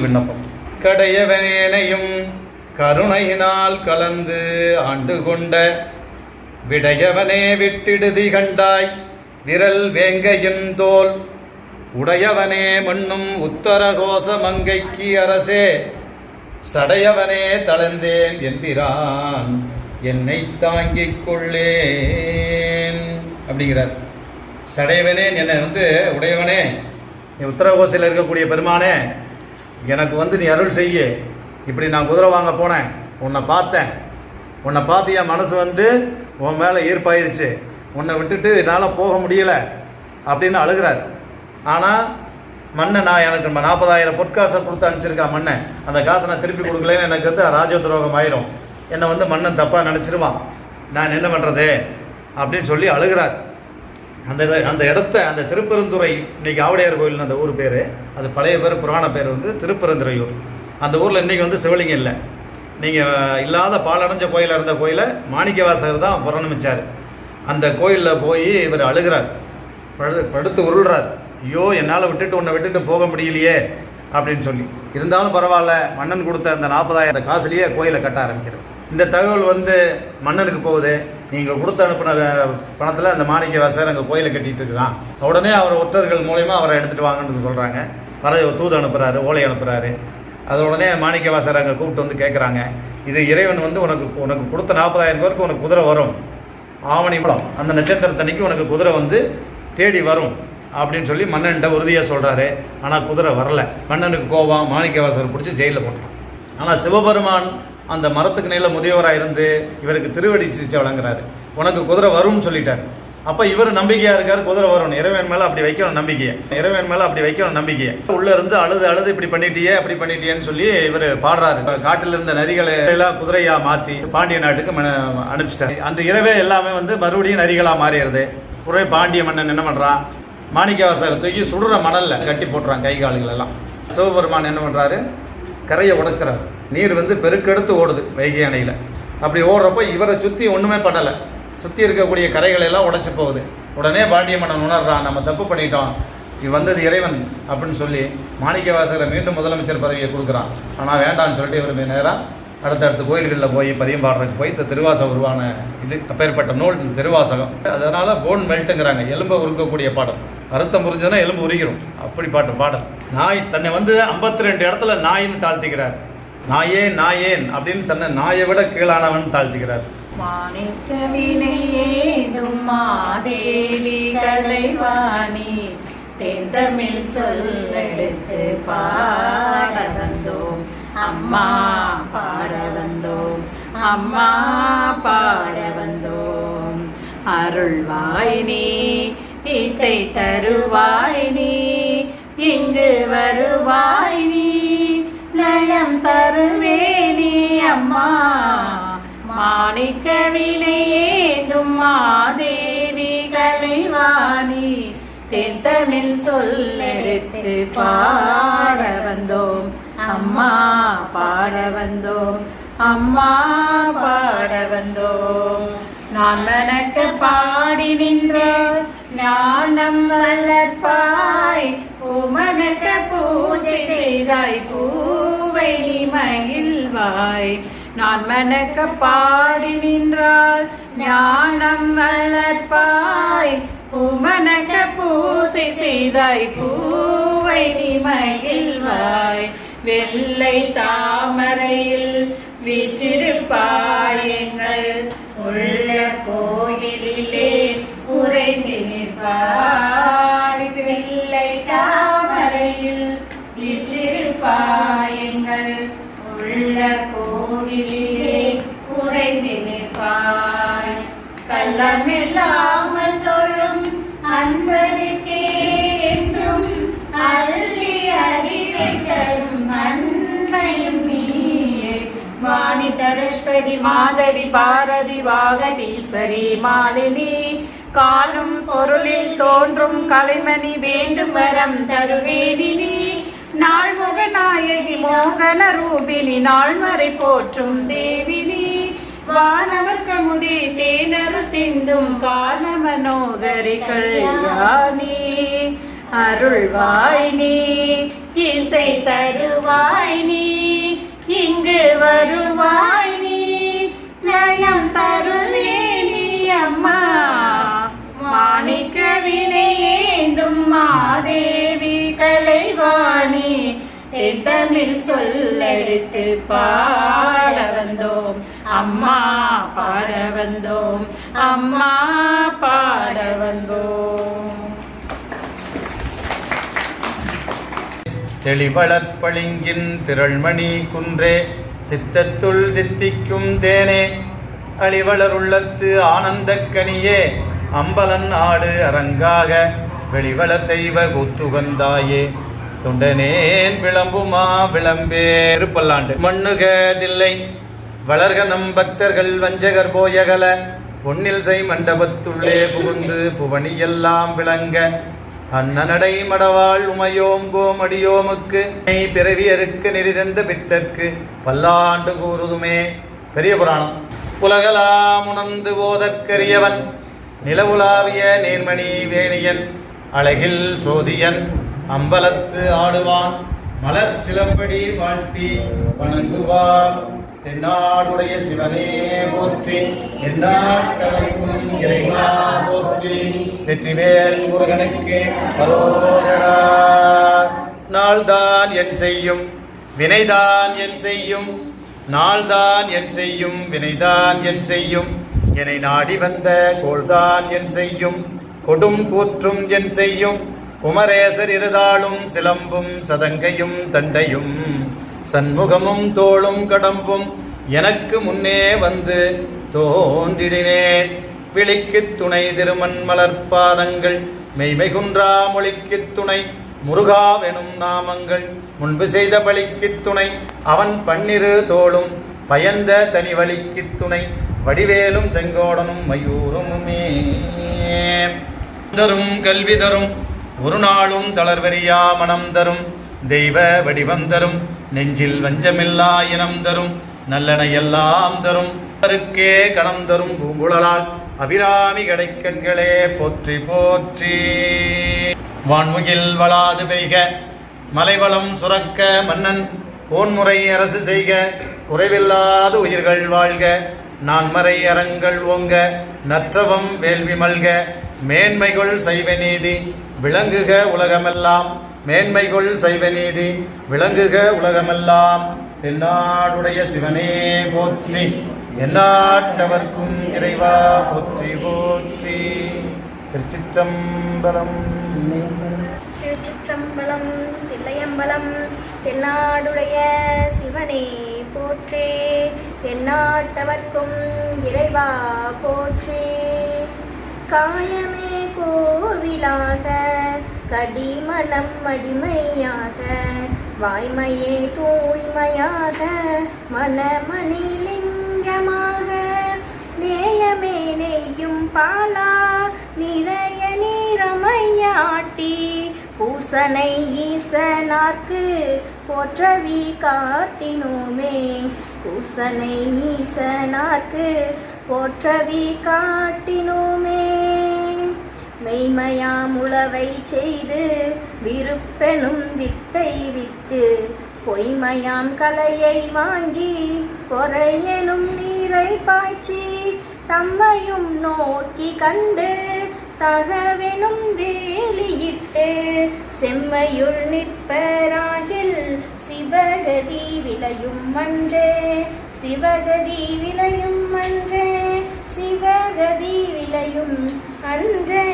விண்ணப்பம். கடையவனேனையும் கருணையினால் கலந்து ஆண்டு கொண்ட விடையவனே விட்டிடுதி கண்டாய் விரல் வேங்கையின் தோல் உடையவனே மண்ணும் உத்தரகோச மங்கைக்கு அரசே சடையவனே தளர்ந்தேன் என்பிரான் என்னை தாங்கிக் கொள்ளேன் அப்படிங்கிறார். சடையவனே என்னை உடையவனே, நீ உத்தரகோசையில் இருக்கக்கூடிய பெருமானே, எனக்கு நீ அருள் செய்ய. இப்படி நான் குதிரை வாங்க போனேன், உன்னை பார்த்து என் மனசு உன் மேலே ஈர்ப்பாயிருச்சு, உன்னை விட்டுட்டு என்னால் போக முடியலை அப்படின்னு அழுகிறார். ஆனால் மண்ணை எனக்கு 40,000 பொற்காசை கொடுத்து அனுப்பிச்சிருக்கா மண்ணை, அந்த காசை நான் திருப்பி கொடுக்கலன்னு எனக்கு ராஜதுரோகம் ஆயிரும், என்னை மண்ணன் தப்பாக நினச்சிருவான், நான் என்ன பண்ணுறது அப்படின்னு சொல்லி அழுகிறார். அந்த இடத்த அந்த திருப்பெருந்துறை, இன்றைக்கி ஆவுடையார் கோயில் அந்த ஊர் பேர், அது பழைய பேர் புராண பேர் திருப்பெருந்துறையூர். அந்த ஊரில் இன்றைக்கி சிவலிங்கம் இல்லை. நீங்கள் இல்லாத பாலடைஞ்ச கோயிலில் இருந்த கோயிலை மாணிக்கவாசகர் தான் புறணமிச்சார். அந்த கோயிலில் போய் இவர் அழுகிறார், படுத்து உருள்றார். ஐயோ, என்னால் உன்னை விட்டுட்டு போக முடியலையே அப்படின்னு சொல்லி. இருந்தாலும் பரவாயில்ல, மன்னன் கொடுத்த அந்த 40,000 காசுலேயே கோயிலை கட்ட ஆரம்பிக்கிறது. இந்த தகவல் மன்னனுக்கு போகுது. நீங்கள் கொடுத்து அனுப்பின பணத்தில் அந்த மாணிக்கவாசகர் அங்கே கோயிலை கட்டிகிட்டு இருக்குதான். உடனே அவர் ஒற்றர்கள் மூலயமா அவரை எடுத்துகிட்டு வாங்கன்னு சொல்கிறாங்க. தூது அனுப்புகிறாரு, ஓலை அனுப்புகிறாரு. அது உடனே மாணிக்கவாசகர் அங்கே கூப்பிட்டு கேட்குறாங்க, இது இறைவன் உனக்கு கொடுத்த 40,000 பேருக்கு உனக்கு குதிரை வரும், ஆவணி மூலம் அந்த நட்சத்திரத்தன்னைக்கு உனக்கு குதிரை தேடி வரும் அப்படின்னு சொல்லி மன்னன்கிட்ட உறுதியாக சொல்கிறாரு. ஆனால் குதிரை வரல. மன்னனுக்கு கோபம், மாணிக்கவாசகர் பிடிச்சி ஜெயிலில் போட்டான். ஆனால் சிவபெருமான் அந்த மரத்துக்கு நேரில் முதியவராக இருந்து இவருக்கு திருவடி சிகிச்சை வழங்குறாரு. உனக்கு குதிரை வரும்னு சொல்லிட்டார். அப்போ இவர் நம்பிக்கையாக இருக்கார், குதிரை வரும். இறைவன் மேலே அப்படி வைக்கணும் நம்பிக்கையை. உள்ளே இருந்து அழுது இப்படி பண்ணிட்டியேன்னு சொல்லி இவர் பாடுறாரு. காட்டில் இருந்த நரிகளை எல்லாம் குதிரையாக மாற்றி பாண்டிய நாட்டுக்கு அனுப்பிச்சிட்டார். அந்த இரவே எல்லாமே மறுபடியும் நரிகளாக மாறிடுது. உடனே பாண்டிய மன்னன் என்ன பண்ணுறான், மாணிக்கவாசகரை தூக்கி சுடுற மணலில் கட்டி போட்டுறான் கை கால்கள் எல்லாம். சிவபெருமான் என்ன பண்ணுறாரு, கரையை உடைச்சிறாரு. நீர் பெருக்கெடுத்து ஓடுது வைகை அணையில். அப்படி ஓடுறப்போ இவரை சுற்றி ஒன்றுமே பண்ணலை, சுற்றி இருக்கக்கூடிய கரைகள் எல்லாம் உடைச்சி போகுது. உடனே பாண்டிய மன்னன் உணர்றான், நம்ம தப்பு பண்ணிட்டோம், இது இறைவன் அப்படின்னு சொல்லி மாணிக்கவாசகரை மீண்டும் முதலமைச்சர் பதவியை கொடுக்குறான். ஆனால் வேண்டான்னு சொல்லிட்டு இவர் நேராக அடுத்தடுத்த கோயில்களில் போய் பதியம் பாடுறதுக்கு போய் இந்த திருவாசகம் உருவான அப்பேற்பட்ட நூல் திருவாசகம். அதனால் போன் மெல்ட்டுங்கிறாங்க, எலும்பை உருக்கக்கூடிய பாடல். அறுத்தம் புரிஞ்சதுன்னா எலும்பு உரிக்கிறோம், அப்படி பாடல். நாய் தன்னை 52 இடத்துல நாயின்னு தாழ்த்திக்கிறார். நாயேன் அப்படின்னு தன்னை நாயை விட கீழானவன் தாழ்த்திக்கிறார். மாணிக்க வினையேதும் மாதேவி கலைவாணி தெந்தமிழ் சொல்லெடுத்து பாட வந்தோம், அம்மா பாட வந்தோம். அருள்வாய் நீ, இசை தருவாய் நீ, இங்கு வருவாய் நீ, லயம் தருவேனே அம்மா. மாணிக்க வினையேதும் மாதேவி கலைவாணி தென்தமிழ் சொல்லெடுத்து பாட வந்தோம், அம்மா பாட வந்தோம். நான் மனக்க பாடி நின்ற ஞானம் வளர்ப்பாய், உமனக்க பூஜை செய்தாய் பூவை நீ மகிழ்வாய். நான் மனக்க பாடி நின்றாள் ஞானம் வளர்ப்பாய், உமனக்க பூசை செய்தாய் பூவை நீ மகிழ்வாய். வெள்ளை தாமரையில் வீற்றிருப்பாய், எங்கள் உள்ள கோயிலிலே உறைந்து நிற்பாய். வெள்ளை தாமரையில் வீற்றிருப்பாய், எங்கள் உள்ள கோயிலிலே உறைந்து நிற்பாய். கள்ளமில்லாமல் தொழும் அன்பருக்கே என்றும் அள்ளி அறிவை தரும் அன்னையும் நீயே. வாணி சரஸ்வதி மாதவி பாரதி வாகதீஸ்வரி மாலினி, காலும் பொருளில் தோன்றும் கலைமணி வேண்டும் வரம் தருவேனி. நாள்முக நாயகி மோகன ரூபினி, நாள்மறை போற்றும் தேவினி. வானவர் கமுதி தேனருள் சிந்தும் கால மனோகரி கல்யாணி. அருள்வாய் நீ இசை தருவாய் நீ இங்கு வருவாய் நீ நயம் தருவே நீ அம்மா மாணிக்க வினையேந்தும் மாதேவி கலைவாணி தமிழ் சொல்லெடுத்து பாட வந்தோம் அம்மா பாட வந்தோம் அம்மா பாட வந்தோம். தெளிவளர்பளிங்கின் திரள்மணி குன்றே சித்தத்துள் தித்திக்கும் தேனே அழிவளருள்ளத்து ஆனந்தக் கனியே அம்பலன் ஆடு அரங்காக வெளிவளர் தெய்வ கூத்துகந்தாயே துண்டனேன் விளம்புமா விளம்பே பல்லாண்டு மண்ணுகதில்லை வளர்க நம் பக்தர்கள் வஞ்சகர் போயகல பொன்னில் செய் மண்டபத்துள்ளே புகுந்து புவனியெல்லாம் விளங்க அன்னநடை மடவாள் உமையோம் கோமடியோமுக்கு பிறவியருக்கு நெறிதந்த பித்தற்கு பல்லாண்டு கூறுதுமே. பெரிய புராணம். உலகலாம் உணர்ந்து போதற்கரியவன் நிலவுலாவிய நேர்மணி வேணியன் அழகில் சோதியன் அம்பலத்து ஆடுவான் மலர் சிலம்படி வாழ்த்தி வணங்குவார் தென்னாடுடைய சிவனே போற்றி எந்நாட்டவர்க்கும் இறைவா போற்றி வெற்றிவேல் முருகனுக்கு அரோகரா. நாள்தான் என் செய்யும் வினைதான் என் செய்யும் நாள்தான் என் செய்யும் வினைதான் என் செய்யும் என்னை நாடி வந்த கோள்தான் என் செய்யும் கொடும் கூற்றும் என் செய்யும் குமரேசர் இருதாளும் சிலம்பும் சதங்கையும் தண்டையும் சண்முகமும் தோளும் கடம்பும் எனக்கு முன்னே வந்து தோன்றிடினேன். விழிக்குத் துணை திருமண் மலர்பாதங்கள் மெய்மை குன்றா மொழிக்குத் துணை முருகாவெனும் நாமங்கள் முன்பு செய்த பலிக்குத் துணை அவன் பன்னிரு தோளும் பயந்த தனி வலிக்குத் துணை வடிவேலும் செங்கோடனும் மயூரமுமே. தரும் கல்வி தரும் ஒரு நாளும் தளர்வரியா மனம் தரும் தெய்வ வடிவம் தரும் நெஞ்சில் வஞ்சமில்லா இனம் தரும் நல்லன எல்லாம் தரும் அவருக்கே கணம் தரும் பூங்குழலால் அபிராமி கடைக்கண்களே போற்றி போற்றி. வான்முகில் வளாது பெய்க மலைவளம் சுரக்க மன்னன் கோன்முறை அரசு செய்க குறைவில்லாது உயிர்கள் வாழ்க நான்மறை அறங்கள் ஓங்க நற்றவம் வேள்வி மல்க மேன்மைகள் சைவ நீதி விளங்குக உலகமெல்லாம் மேன்மைகள் சைவ நீதி விளங்குக உலகமெல்லாம் தென்னாடுடைய சிவனே போற்றி எந்நாட்டவர்க்கும் இறைவா போற்றி போற்றி. திருச்சிற்றம்பலம். திருச்சிற்றம்பலம். தில்லையம்பலம். தென்னாடுடைய சிவனே போற்றி எந்நாட்டவர்க்கும் இறைவா போற்றி. காயமே கோவிலாக கடிமணம் அடிமையாக வாய்மையே தூய்மையாக மனமணி லிங்கமாக நேயமே நெய்யும் பாலா நிறைய நீரமையாட்டி பூசனை ஈசனார்க்கு போற்றவி காட்டினோமே பூசனை ஈசனார்க்கு போற்றவி காட்டினோமே. மெய்மையாம் உளவை செய்து விருப்பெனும் வித்தை வித்து பொய்மையாம் கலையை வாங்கி பொறையெனும் நீரை பாய்ச்சி தம்மையும் நோக்கி கண்டு தகவெனும் வேலியிட்டு செம்மையுள் நிற்பராகில் சிவகதி விளையும் அன்றே சிவகதி விளையும் அன்றே சிவகதி விளையும் அன்றே.